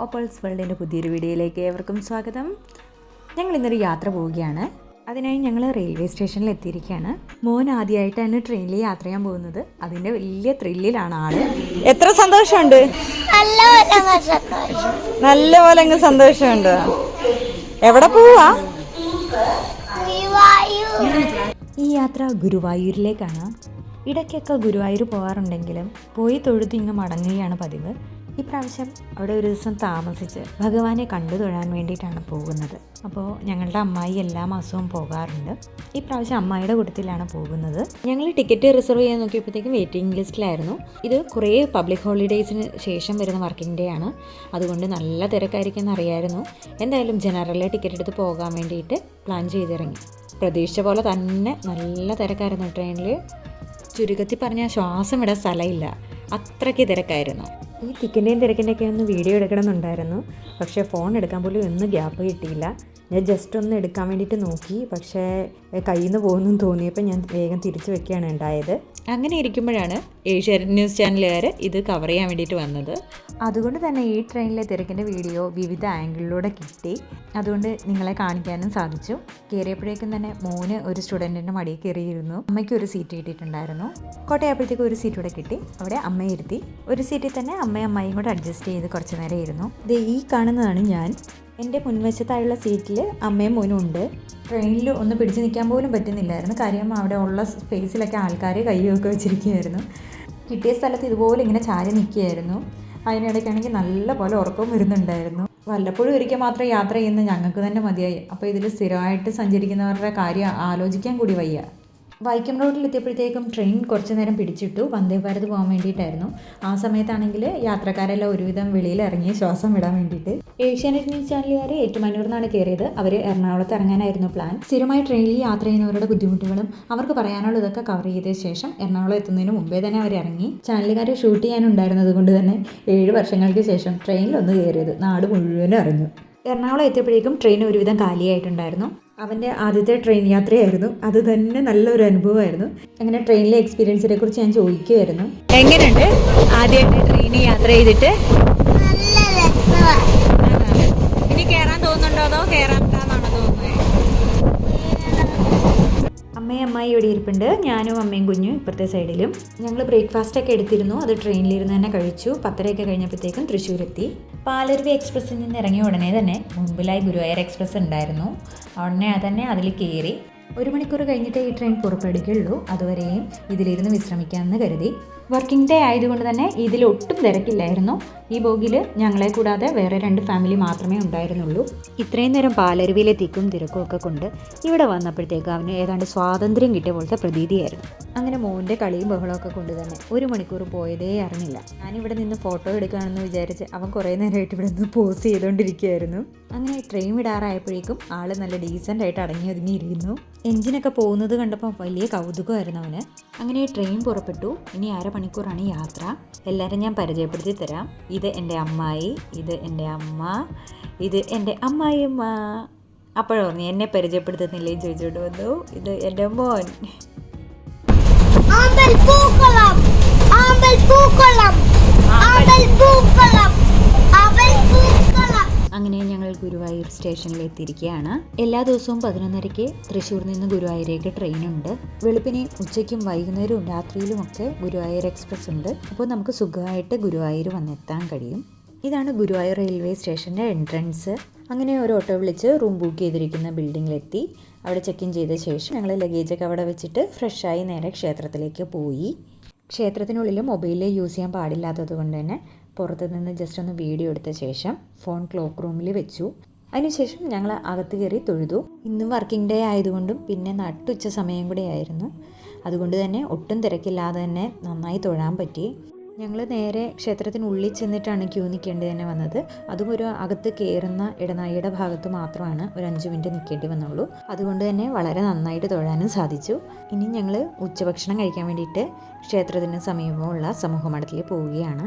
ഓപ്പൾസ് വേൾഡിൻ്റെ പുതിയൊരു വീഡിയോയിലേക്ക് ഏവർക്കും സ്വാഗതം. ഞങ്ങൾ ഇന്നൊരു യാത്ര പോവുകയാണ്. അതിനായി ഞങ്ങൾ റെയിൽവേ സ്റ്റേഷനിൽ എത്തിയിരിക്കുകയാണ്. മോൻ ആദ്യമായിട്ടാണ് ട്രെയിനിൽ യാത്ര ചെയ്യാൻ പോകുന്നത്. അതിൻ്റെ വലിയ ത്രില്ലിലാണ് ആള്. എത്ര സന്തോഷമുണ്ട്, നല്ലപോലെ അങ്ങ് സന്തോഷമുണ്ട്. എവിടെ പോവാ? ഈ യാത്ര ഗുരുവായൂരിലേക്കാണ്. ഇടയ്ക്കൊക്കെ ഗുരുവായൂർ പോകാറുണ്ടെങ്കിലും പോയി തൊഴുത് ഇങ്ങ് മടങ്ങുകയാണ് പതിവ്. ഇപ്രാവശ്യം അവിടെ ഒരു ദിവസം താമസിച്ച് ഭഗവാനെ കണ്ടു തൊഴാൻ വേണ്ടിയിട്ടാണ് പോകുന്നത്. അപ്പോൾ ഞങ്ങളുടെ അമ്മായി എല്ലാ മാസവും പോകാറുണ്ട്. ഇപ്രാവശ്യം അമ്മായിയുടെ കൂട്ടത്തിലാണ് പോകുന്നത്. ഞങ്ങൾ ടിക്കറ്റ് റിസർവ് ചെയ്യാൻ നോക്കിയപ്പോഴത്തേക്കും വെയിറ്റിംഗ് ലിസ്റ്റിലായിരുന്നു. ഇത് കുറേ പബ്ലിക് ഹോളിഡേയ്സിന് ശേഷം വരുന്ന വർക്കിംഗ് ഡേ ആണ്. അതുകൊണ്ട് നല്ല തിരക്കായിരിക്കും എന്നറിയായിരുന്നു. എന്തായാലും ജനറലിലെ ടിക്കറ്റ് എടുത്ത് പോകാൻ വേണ്ടിയിട്ട് പ്ലാൻ ചെയ്തിറങ്ങി. പ്രതീക്ഷിച്ച പോലെ തന്നെ നല്ല തിരക്കായിരുന്നു ട്രെയിനിൽ. ചുരുക്കത്തിൽ പറഞ്ഞാൽ ശ്വാസം വിടാൻ സ്ഥലമില്ല, അത്രയ്ക്ക് തിരക്കായിരുന്നു. ഈ തിക്കിൻ്റെയും തിരക്കിൻ്റെയൊക്കെ ഒന്ന് വീഡിയോ എടുക്കണമെന്നുണ്ടായിരുന്നു. പക്ഷേ ഫോൺ എടുക്കാൻ പോലും ഒന്നും ഗ്യാപ്പ് കിട്ടിയില്ല. ഞാൻ ജസ്റ്റ് ഒന്ന് എടുക്കാൻ വേണ്ടിയിട്ട് നോക്കി, പക്ഷേ കയ്യിൽ നിന്ന് പോകുന്നു തോന്നിയപ്പോൾ ഞാൻ വേഗം തിരിച്ചു വെക്കുകയാണ് ഉണ്ടായത്. അങ്ങനെ ഇരിക്കുമ്പോഴാണ് ഏഷ്യാനെറ്റ് ന്യൂസ് ചാനലുകാർ ഇത് കവർ ചെയ്യാൻ വേണ്ടിയിട്ട് വന്നത്. അതുകൊണ്ട് തന്നെ ഈ ട്രെയിനിലെ തിരക്കിൻ്റെ വീഡിയോ വിവിധ ആംഗിളിലൂടെ കിട്ടി. അതുകൊണ്ട് നിങ്ങളെ കാണിക്കാനും സാധിച്ചു. കയറിയപ്പോഴേക്കും തന്നെ മോന് ഒരു സ്റ്റുഡൻറ്റിൻ്റെ മടിയിൽ കയറിയിരുന്നു. അമ്മയ്ക്ക് ഒരു സീറ്റ് കിട്ടിയിട്ടുണ്ടായിരുന്നു. കോട്ടയായപ്പോഴത്തേക്കും ഒരു സീറ്റ് കൂടെ കിട്ടി. അവിടെ അമ്മയെ ഇരുത്തി. ഒരു സീറ്റിൽ തന്നെ അമ്മയും കൂടെ അഡ്ജസ്റ്റ് ചെയ്ത് കുറച്ച് നേരം ഇരുന്നു. ഈ കാണുന്നതാണ് ഞാൻ. എൻ്റെ മുൻവശത്തായുള്ള സീറ്റിൽ അമ്മയും മോനും ഉണ്ട്. ട്രെയിനിൽ ഒന്ന് പിടിച്ച് നിൽക്കാൻ പോലും പറ്റുന്നില്ലായിരുന്നു. കാര്യം അവിടെ ഉള്ള സ്പേസിലൊക്കെ ആൾക്കാർ കൈയൊക്കെ വെച്ചിരിക്കുകയായിരുന്നു. കിട്ടിയ സ്ഥലത്ത് ഇതുപോലെ ഇങ്ങനെ ചാരി നിൽക്കുകയായിരുന്നു. അതിനിടയ്ക്കാണെങ്കിൽ നല്ല പോലെ ഉറക്കവും വരുന്നുണ്ടായിരുന്നു. വല്ലപ്പോഴും ഒരിക്കൽ മാത്രം യാത്ര ചെയ്യുന്ന ഞങ്ങൾക്ക് തന്നെ മതിയായി. അപ്പോൾ ഇതിൽ സ്ഥിരമായിട്ട് സഞ്ചരിക്കുന്നവരുടെ കാര്യം ആലോചിക്കാൻ കൂടി വയ്യ. വൈക്കം റോഡിലെത്തിയപ്പോഴത്തേക്കും ട്രെയിൻ കുറച്ച് നേരം പിടിച്ചിട്ടു. വന്ദേ ഭാരത് പോകാൻ വേണ്ടിയിട്ടായിരുന്നു. ആ സമയത്താണെങ്കിൽ യാത്രക്കാരെല്ലാം ഒരുവിധം വെളിയിൽ ഇറങ്ങി ശ്വാസം വിടാൻ വേണ്ടിയിട്ട്. ഏഷ്യാനെറ്റ് ന്യൂസ് ചാനലുകാർ ഏറ്റുമാനൂരിൽ നിന്നാണ് കയറിയത്. അവർ എറണാകുളത്ത് ഇറങ്ങാനായിരുന്നു പ്ലാൻ. സ്ഥിരമായി ട്രെയിനിൽ യാത്ര ചെയ്യുന്നവരുടെ ബുദ്ധിമുട്ടുകളും അവർക്ക് പറയാനുള്ളതൊക്കെ കവർ ചെയ്ത ശേഷം എറണാകുളം എത്തുന്നതിന് മുമ്പേ തന്നെ അവർ ഇറങ്ങി. ചാനലുകാർ ഷൂട്ട് ചെയ്യാനുണ്ടായിരുന്നത് കൊണ്ട് തന്നെ 7 വർഷങ്ങൾക്ക് ശേഷം ട്രെയിനിലൊന്ന് കയറിയത് നാട് മുഴുവനും അറിഞ്ഞു. എറണാകുളം എത്തിയപ്പോഴേക്കും ട്രെയിൻ ഒരുവിധം കാലിയായിട്ടുണ്ടായിരുന്നു. അവൻ്റെ ആദ്യത്തെ ട്രെയിൻ യാത്രയായിരുന്നു. അത് തന്നെ നല്ലൊരു അനുഭവമായിരുന്നു. അങ്ങനെ ട്രെയിനിലെ എക്സ്പീരിയൻസിനെ കുറിച്ച് ഞാൻ ചോദിക്കുമായിരുന്നു. എങ്ങനെയുണ്ട് ആദ്യമായിട്ട് ട്രെയിനിൽ യാത്ര ചെയ്തിട്ട്? ഇനി കയറാൻ തോന്നുന്നുണ്ടോ അതോ കയറാനാണോ തോന്നുന്നത്? അമ്മായി ഇവിടെ ഇരിപ്പുണ്ട്. ഞാനും അമ്മയും കുഞ്ഞും ഇപ്പുറത്തെ സൈഡിലും. ഞങ്ങൾ ബ്രേക്ക്ഫാസ്റ്റൊക്കെ എടുത്തിരുന്നു. അത് ട്രെയിനിലിരുന്ന് തന്നെ കഴിച്ചു. 10:30 കഴിഞ്ഞപ്പോഴത്തേക്കും തൃശ്ശൂരെത്തി. പാലരുവി എക്സ്പ്രസ്സിൽ നിന്ന് ഇറങ്ങിയ ഉടനെ തന്നെ മുമ്പിലായി ഗുരുവായൂർ എക്സ്പ്രസ് ഉണ്ടായിരുന്നു. ഉടനെ തന്നെ അതിൽ കയറി. 1 മണിക്കൂർ കഴിഞ്ഞിട്ട് ഈ ട്രെയിൻ പുറപ്പെടുകയുള്ളൂ. അതുവരെയും ഇതിലിരുന്ന് വിശ്രമിക്കാമെന്ന് കരുതി. വർക്കിംഗ് ഡേ ആയതുകൊണ്ട് തന്നെ ഇതിൽ ഒട്ടും തിരക്കില്ലായിരുന്നു. ഈ ബോഗിൽ ഞങ്ങളെ കൂടാതെ വേറെ 2 ഫാമിലി മാത്രമേ ഉണ്ടായിരുന്നുള്ളൂ. ഇത്രയും നേരം പാലരുവിയിലെ തിക്കും തിരക്കും ഒക്കെ കൊണ്ട് ഇവിടെ വന്നപ്പോഴത്തേക്ക് അവന് ഏതാണ്ട് സ്വാതന്ത്ര്യം കിട്ടിയ പോലത്തെ പ്രതീതിയായിരുന്നു. അങ്ങനെ മോൻ്റെ കളിയും ബഹളമൊക്കെ കൊണ്ട് തന്നെ 1 മണിക്കൂർ പോയതേ അറിഞ്ഞില്ല. ഞാനിവിടെ നിന്ന് ഫോട്ടോ എടുക്കുകയാണെന്ന് വിചാരിച്ച് അവൻ കുറേ നേരമായിട്ട് ഇവിടെ നിന്ന് പോസ് ചെയ്തുകൊണ്ടിരിക്കുകയായിരുന്നു. അങ്ങനെ ട്രെയിൻ വിടാറായപ്പോഴേക്കും ആൾ നല്ല ഡീസൻ്റായിട്ട് അടങ്ങി ഒതുങ്ങിയിരിക്കുന്നു. എൻജിനൊക്കെ പോകുന്നത് കണ്ടപ്പോൾ വലിയ കൗതുകമായിരുന്നു അവന്. അങ്ങനെ ട്രെയിൻ പുറപ്പെട്ടു. ഇനി 1/2 മണിക്കൂറാണ് യാത്ര. എല്ലാവരും ഞാൻ പരിചയപ്പെടുത്തി തരാം. ഇത് എൻ്റെ അമ്മായി, ഇത് എൻ്റെ അമ്മ, ഇത് എൻ്റെ അമ്മായിയമ്മ. അപ്പോഴോർന്നു എന്നെ പരിചയപ്പെടുത്തുന്നില്ലേ ചോദിച്ചോണ്ട് വന്നു. ഇത് എൻ്റെ മോൻ. അങ്ങനെ ഞങ്ങൾ ഗുരുവായൂർ സ്റ്റേഷനിൽ എത്തിയിരിക്കുകയാണ്. എല്ലാ ദിവസവും 11:30 തൃശ്ശൂരിൽ നിന്ന് ഗുരുവായൂരേക്ക് ട്രെയിനുണ്ട്. വെളുപ്പിനെ ഉച്ചയ്ക്കും വൈകുന്നേരവും രാത്രിയിലുമൊക്കെ ഗുരുവായൂർ എക്സ്പ്രസ് ഉണ്ട്. അപ്പോൾ നമുക്ക് സുഖമായിട്ട് ഗുരുവായൂർ വന്നെത്താൻ കഴിയും. ഇതാണ് ഗുരുവായൂർ റെയിൽവേ സ്റ്റേഷൻ്റെ എൻട്രൻസ്. അങ്ങനെ ഒരു ഓട്ടോ വിളിച്ച് റൂം ബുക്ക് ചെയ്തിരിക്കുന്ന ബിൽഡിങ്ങിലെത്തി. അവിടെ ചെക്ക് ഇൻ ചെയ്ത ശേഷം ഞങ്ങൾ ലഗേജൊക്കെ അവിടെ വെച്ചിട്ട് ഫ്രഷായി നേരെ ക്ഷേത്രത്തിലേക്ക് പോയി. ക്ഷേത്രത്തിനുള്ളിൽ മൊബൈൽ യൂസ് ചെയ്യാൻ പാടില്ലാത്തത് കൊണ്ട് തന്നെ പുറത്ത് നിന്ന് ജസ്റ്റ് ഒന്ന് വീഡിയോ എടുത്ത ശേഷം ഫോൺ ക്ലോക്ക് റൂമിൽ വെച്ചു. അതിനുശേഷം ഞങ്ങൾ അകത്ത് കയറി തൊഴുതു. ഇന്നും വർക്കിംഗ് ഡേ ആയതുകൊണ്ടും പിന്നെ നട്ടുച്ച സമയം കൂടെ ആയിരുന്നു. അതുകൊണ്ട് തന്നെ ഒട്ടും തിരക്കില്ലാതെ തന്നെ നന്നായി തൊഴാൻ പറ്റി. ഞങ്ങൾ നേരെ ക്ഷേത്രത്തിനുള്ളിൽ ചെന്നിട്ടാണ് ക്യൂ നിൽക്കേണ്ടി തന്നെ വന്നത്. അതും ഒരു അകത്ത് കയറുന്ന ഇടനാഴിയുടെ ഭാഗത്ത് മാത്രമാണ് ഒരു 5 മിനിറ്റ് നിൽക്കേണ്ടി വന്നുള്ളൂ. അതുകൊണ്ട് തന്നെ വളരെ നന്നായിട്ട് തൊഴാനും സാധിച്ചു. ഇനി ഞങ്ങൾ ഉച്ചഭക്ഷണം കഴിക്കാൻ വേണ്ടിയിട്ട് ക്ഷേത്രത്തിന് സമീപമുള്ള സമൂഹമഠത്തിൽ പോവുകയാണ്.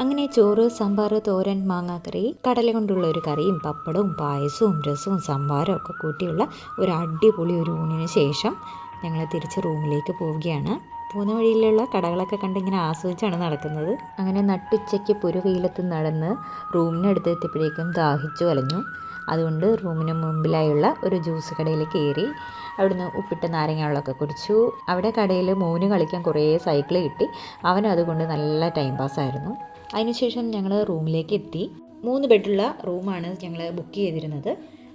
അങ്ങനെ ചോറ്, സാമ്പാർ, തോരൻ, മാങ്ങാക്കറി, കടല കൊണ്ടുള്ള ഒരു കറിയും പപ്പടവും പായസവും രസവും സംഭാരവും ഒക്കെ കൂട്ടിയുള്ള ഒരു അടിപൊളി ഒരു ഊണിന് ശേഷം ഞങ്ങൾ തിരിച്ച് റൂമിലേക്ക് പോവുകയാണ്. പോകുന്ന വഴിയിലുള്ള കടകളൊക്കെ കണ്ട് ഇങ്ങനെ ആസ്വദിച്ചാണ് നടക്കുന്നത്. അങ്ങനെ നട്ടുച്ചയ്ക്ക് പുരുവെയിലത്ത് നടന്ന് റൂമിനടുത്ത് എത്തിയപ്പോഴേക്കും ദാഹിച്ചു വലഞ്ഞു. അതുകൊണ്ട് റൂമിന് മുമ്പിലായുള്ള ഒരു ജ്യൂസ് കടയിൽ കയറി അവിടുന്ന് ഉപ്പിട്ട നാരങ്ങ വെള്ളമൊക്കെ കുടിച്ചു. അവിടെ കടയിൽ മോന് കളിക്കാൻ കുറേ സൈക്കിൾ കിട്ടി. അവനതുകൊണ്ട് നല്ല ടൈം പാസ്സായിരുന്നു. അതിനുശേഷം ഞങ്ങൾ റൂമിലേക്ക് എത്തി. 3 ബെഡുള്ള റൂമാണ് ഞങ്ങൾ ബുക്ക് ചെയ്തിരുന്നത്.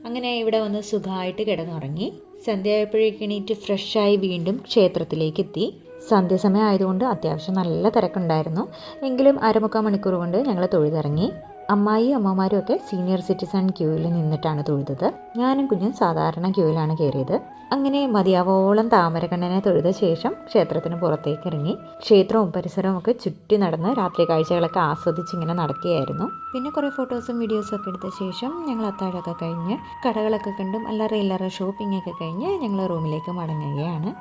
അങ്ങനെ ഇവിടെ വന്ന് സുഖമായിട്ട് കിടന്നുറങ്ങി. സന്ധ്യയായപ്പോഴേക്ക് എണീറ്റ് ഫ്രഷായി വീണ്ടും ക്ഷേത്രത്തിലേക്ക് എത്തി. സന്ധ്യാസമയം ആയതുകൊണ്ട് അത്യാവശ്യം നല്ല തിരക്കുണ്ടായിരുന്നു. എങ്കിലും 1/4 മണിക്കൂർ കൊണ്ട് ഞങ്ങൾ തൊഴുതിറങ്ങി. അമ്മമാരും ഒക്കെ സീനിയർ സിറ്റിസൺ ക്യൂവിൽ നിന്നിട്ടാണ് തൊഴുതത്. ഞാനും കുഞ്ഞും സാധാരണ ക്യൂവിലാണ് കയറിയത്. അങ്ങനെ മതിയാവോളം താമരക്കണ്ണനെ തൊഴുത ശേഷം ക്ഷേത്രത്തിന് പുറത്തേക്ക് ഇറങ്ങി. ക്ഷേത്രവും പരിസരവും ഒക്കെ ചുറ്റി നടന്ന് രാത്രി കാഴ്ചകളൊക്കെ ആസ്വദിച്ച് ഇങ്ങനെ നടക്കുകയായിരുന്നു. പിന്നെ കുറേ ഫോട്ടോസും വീഡിയോസും ഒക്കെ എടുത്ത ശേഷം ഞങ്ങൾ അത്താഴമൊക്കെ കഴിഞ്ഞ് കടകളൊക്കെ കണ്ടും അല്ലറ ഷോപ്പിംഗ് ഒക്കെ കഴിഞ്ഞ് ഞങ്ങൾ റൂമിലേക്ക് മടങ്ങുകയാണ്.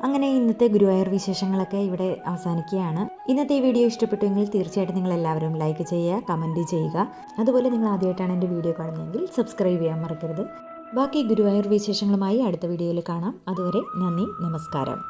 അങ്ങനെ ഇന്നത്തെ ഗുരുവായൂർ വിശേഷങ്ങളൊക്കെ ഇവിടെ അവസാനിക്കുകയാണ്. ഇന്നത്തെ ഈ വീഡിയോ ഇഷ്ടപ്പെട്ടുവെങ്കിൽ തീർച്ചയായിട്ടും നിങ്ങൾ എല്ലാവരും ലൈക്ക് ചെയ്യുക, കമൻറ്റ് ചെയ്യുക. അതുപോലെ നിങ്ങൾ ആദ്യമായിട്ടാണ് എൻ്റെ വീഡിയോ കാണുന്നതെങ്കിൽ സബ്സ്ക്രൈബ് ചെയ്യാൻ മറക്കരുത്. ബാക്കി ഗുരുവായൂർ വിശേഷങ്ങളുമായി അടുത്ത വീഡിയോയിൽ കാണാം. അതുവരെ നന്ദി, നമസ്കാരം.